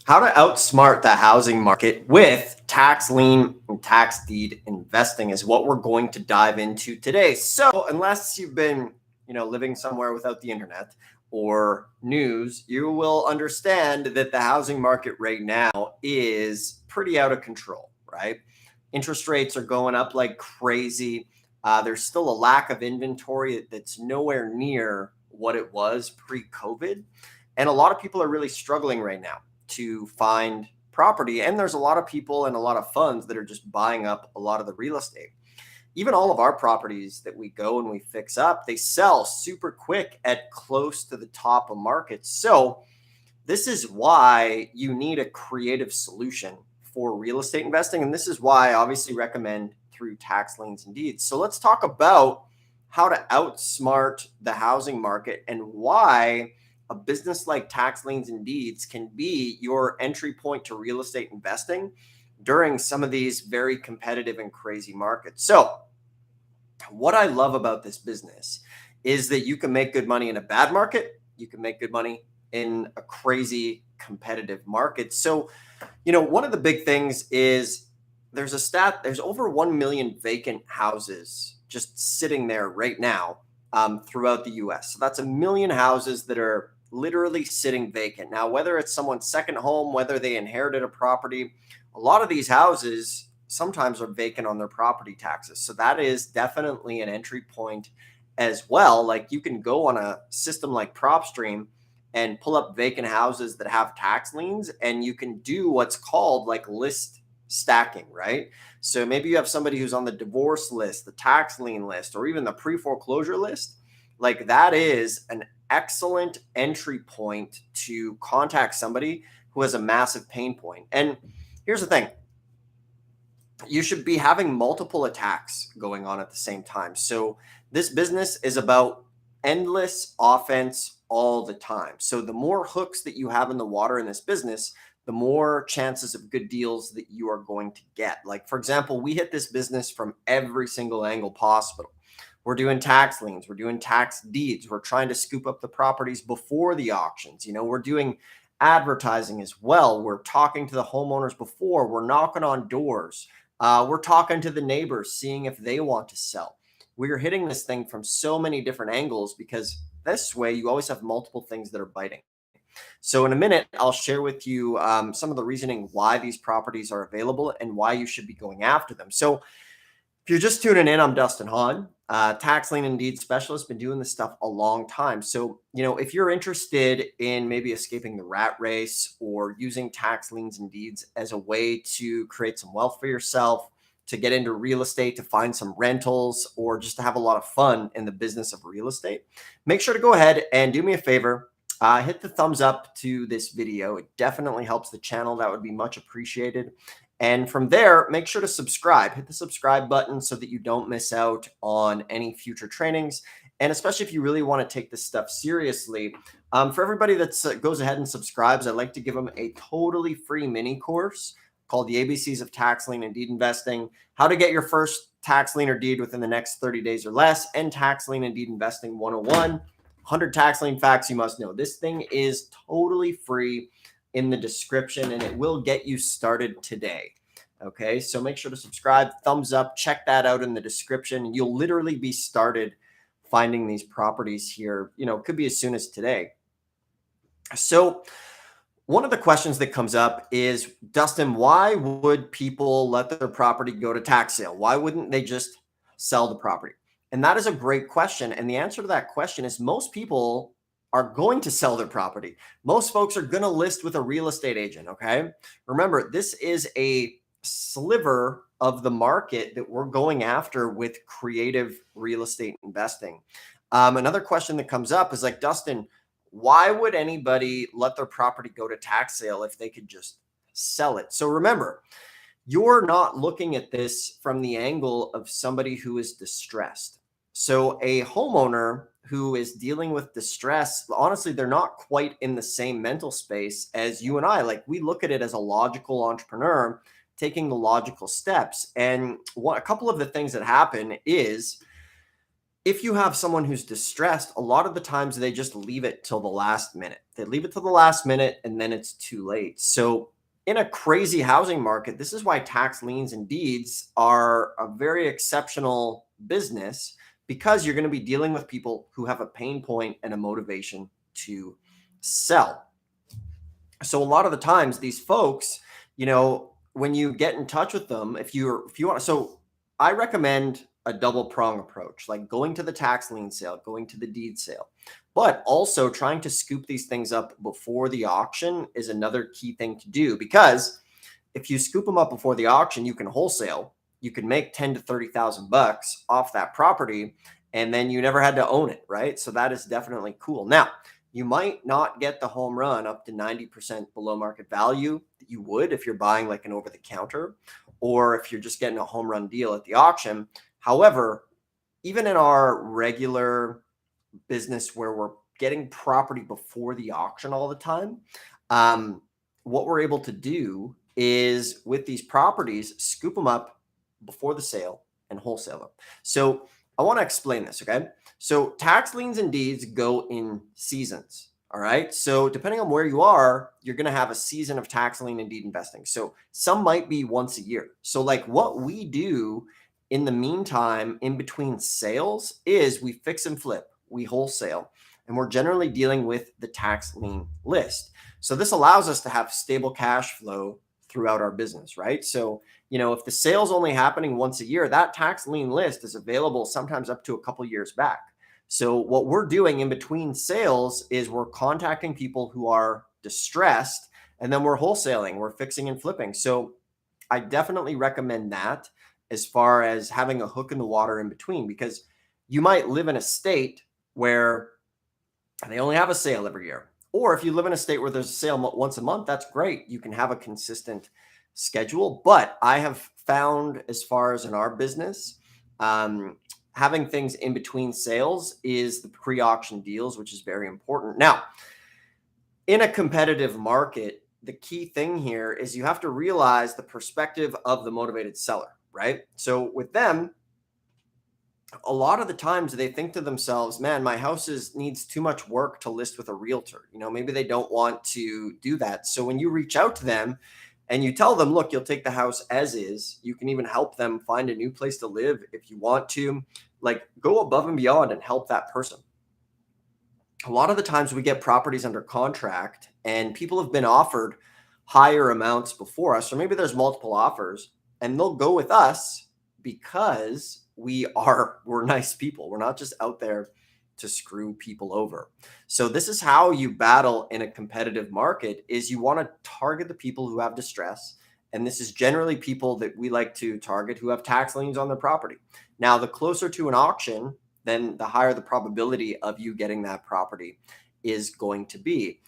How to outsmart the housing market with tax lien and tax deed investing is what we're going to dive into today. So, unless you've been, living somewhere without the internet or news, you will understand that the housing market right now is pretty out of control, right? Interest rates are going up like crazy. There's still a lack of inventory that's nowhere near what it was pre-COVID. And a lot of people are really struggling right now to find property. And there's a lot of people and a lot of funds that are just buying up a lot of the real estate. Even all of our properties that we go and we fix up, they sell super quick at close to the top of markets. So this is why you need a creative solution for real estate investing. And this is why I obviously recommend through Tax Liens and Deeds. So let's talk about how to outsmart the housing market and why a business like Tax Liens and Deeds can be your entry point to real estate investing during some of these very competitive and crazy markets. So, what I love about this business is that you can make good money in a bad market, you can make good money in a crazy competitive market. So, one of the big things is there's a stat, there's over 1 million vacant houses just sitting there right now throughout the US. So that's a million houses that are literally sitting vacant. Now, whether it's someone's second home, whether they inherited a property, a lot of these houses sometimes are vacant on their property taxes. So that is definitely an entry point as well. Like you can go on a system like PropStream and pull up vacant houses that have tax liens, and you can do what's called like list stacking, right? So maybe you have somebody who's on the divorce list, the tax lien list, or even the pre-foreclosure list. Like that is an excellent entry point to contact somebody who has a massive pain point. And here's the thing. You should be having multiple attacks going on at the same time. So this business is about endless offense all the time. So the more hooks that you have in the water in this business, the more chances of good deals that you are going to get. Like, for example, we hit this business from every single angle possible. We're doing tax liens, we're doing tax deeds, we're trying to scoop up the properties before the auctions. We're doing advertising as well. We're talking to the homeowners before, we're knocking on doors, we're talking to the neighbors, seeing if they want to sell. We're hitting this thing from so many different angles because this way you always have multiple things that are biting. So in a minute, I'll share with you some of the reasoning why these properties are available and why you should be going after them. So if you're just tuning in, I'm Dustin Hahn, tax lien and deed specialist, been doing this stuff a long time. So, if you're interested in maybe escaping the rat race or using tax liens and deeds as a way to create some wealth for yourself, to get into real estate, to find some rentals, or just to have a lot of fun in the business of real estate, make sure to go ahead and do me a favor. Hit the thumbs up to this video. It definitely helps the channel. That would be much appreciated. And from there, make sure to subscribe. Hit the subscribe button so that you don't miss out on any future trainings. And especially if you really want to take this stuff seriously, for everybody that goes ahead and subscribes, I'd like to give them a totally free mini course called the ABCs of Tax Lien and Deed Investing, how to get your first tax lien or deed within the next 30 days or less, and Tax Lien and Deed Investing 101, 100 tax lien facts you must know. This thing is totally free in the description, and it will get you started today. Okay, so make sure to subscribe, thumbs up, check that out in the description. You'll literally be started finding these properties here, could be as soon as today. So one of the questions that comes up is, Dustin, why would people let their property go to tax sale? Why wouldn't they just sell the property? And that is a great question. And the answer to that question is most people are going to sell their property. Most folks are going to list with a real estate agent. Okay. Remember, this is a sliver of the market that we're going after with creative real estate investing. Another question that comes up is like, Dustin, why would anybody let their property go to tax sale if they could just sell it? So remember, you're not looking at this from the angle of somebody who is distressed. So a homeowner who is dealing with distress, honestly, they're not quite in the same mental space as you and I. Like we look at it as a logical entrepreneur taking the logical steps. And a couple of the things that happen is if you have someone who's distressed, a lot of the times they just leave it till the last minute. They leave it till the last minute and then it's too late. So in a crazy housing market, this is why tax liens and deeds are a very exceptional business, because you're going to be dealing with people who have a pain point and a motivation to sell. So a lot of the times these folks, when you get in touch with them, if you want, so I recommend a double prong approach, like going to the tax lien sale, going to the deed sale, but also trying to scoop these things up before the auction is another key thing to do, because if you scoop them up before the auction, you can wholesale, you can make 10 to 30,000 bucks off that property, and then you never had to own it, right? So that is definitely cool. Now, you might not get the home run up to 90% below market value that you would if you're buying like an over the counter, or if you're just getting a home run deal at the auction. However, even in our regular business where we're getting property before the auction all the time, what we're able to do is with these properties, scoop them up before the sale and wholesale them. So I want to explain this, okay? So tax liens and deeds go in seasons. All right. So depending on where you are, you're going to have a season of tax lien and deed investing. So some might be once a year. So like what we do in the meantime, in between sales, is we fix and flip, we wholesale, and we're generally dealing with the tax lien list. So this allows us to have stable cash flow throughout our business, right? So, if the sale's only happening once a year, that tax lien list is available sometimes up to a couple years back. So what we're doing in between sales is we're contacting people who are distressed, and then we're wholesaling, we're fixing and flipping. So I definitely recommend that as far as having a hook in the water in between, because you might live in a state where they only have a sale every year. Or if you live in a state where there's a sale once a month, that's great. You can have a consistent schedule. But I have found, as far as in our business, having things in between sales is the pre-auction deals, which is very important. Now, in a competitive market, the key thing here is you have to realize the perspective of the motivated seller, right? So with them, a lot of the times they think to themselves, man, my house needs too much work to list with a realtor. Maybe they don't want to do that. So when you reach out to them and you tell them, look, you'll take the house as is, you can even help them find a new place to live if you want to, like go above and beyond and help that person. A lot of the times we get properties under contract and people have been offered higher amounts before us, or maybe there's multiple offers, and they'll go with us because we're nice people. We're not just out there to screw people over. So this is how you battle in a competitive market, is you want to target the people who have distress. And this is generally people that we like to target who have tax liens on their property. Now, the closer to an auction, then the higher the probability of you getting that property is going to be.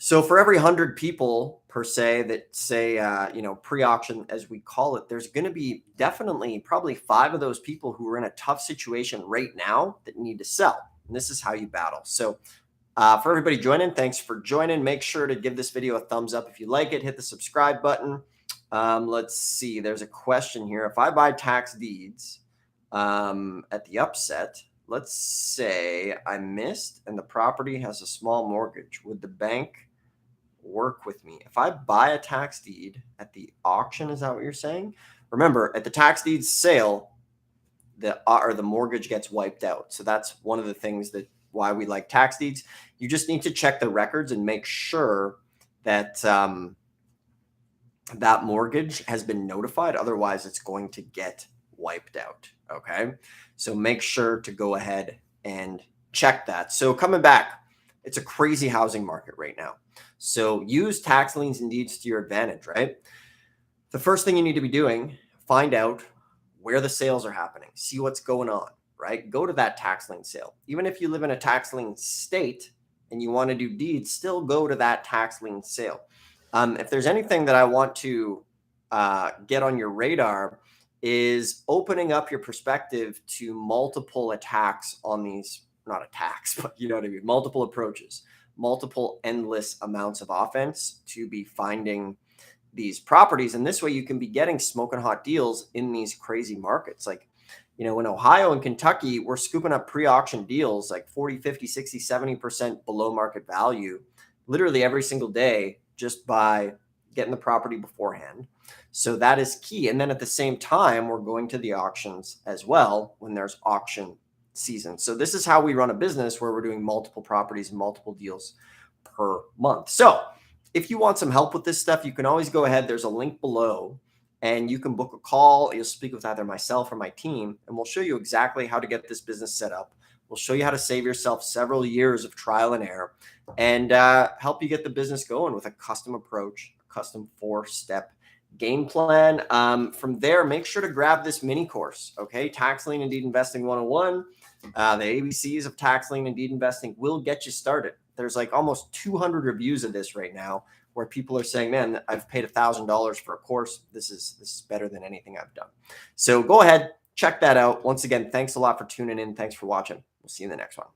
So for every 100 people per se that say, pre-auction, as we call it, there's going to be definitely probably 5 of those people who are in a tough situation right now that need to sell. And this is how you battle. So for everybody joining, thanks for joining. Make sure to give this video a thumbs up if you like it. Hit the subscribe button. Let's see. There's a question here. If I buy tax deeds at the upset, let's say I missed and the property has a small mortgage, would the bank work with me if I buy a tax deed at the auction? Is that what you're saying? Remember, at the tax deeds sale, the mortgage gets wiped out. So that's one of the things that why we like tax deeds. You just need to check the records and make sure that that mortgage has been notified. Otherwise, it's going to get wiped out. Okay. So make sure to go ahead and check that. So coming back, it's a crazy housing market right now. So use tax liens and deeds to your advantage, right? The first thing you need to be doing, find out where the sales are happening, see what's going on, right? Go to that tax lien sale. Even if you live in a tax lien state and you want to do deeds, still go to that tax lien sale. If there's anything that I want to get on your radar, is opening up your perspective to multiple attacks on these, not attacks, but you know what I mean, multiple approaches, multiple endless amounts of offense to be finding these properties. And this way you can be getting smoking hot deals in these crazy markets. Like, In Ohio and Kentucky, we're scooping up pre-auction deals like 40, 50, 60, 70% below market value literally every single day just by getting the property beforehand. So that is key. And then at the same time, we're going to the auctions as well when there's auction season. So this is how we run a business where we're doing multiple properties and multiple deals per month. So if you want some help with this stuff, you can always go ahead. There's a link below and you can book a call. You'll speak with either myself or my team, and we'll show you exactly how to get this business set up. We'll show you how to save yourself several years of trial and error and help you get the business going with a custom approach, a custom 4-step game plan. From there, make sure to grab this mini course, okay? Tax Lien and Deed Investing 101. The ABCs of Tax Lien and Deed Investing will get you started. There's like almost 200 reviews of this right now where people are saying, man, I've paid $1,000 for a course. This is better than anything I've done. So go ahead, check that out. Once again, thanks a lot for tuning in. Thanks for watching. We'll see you in the next one.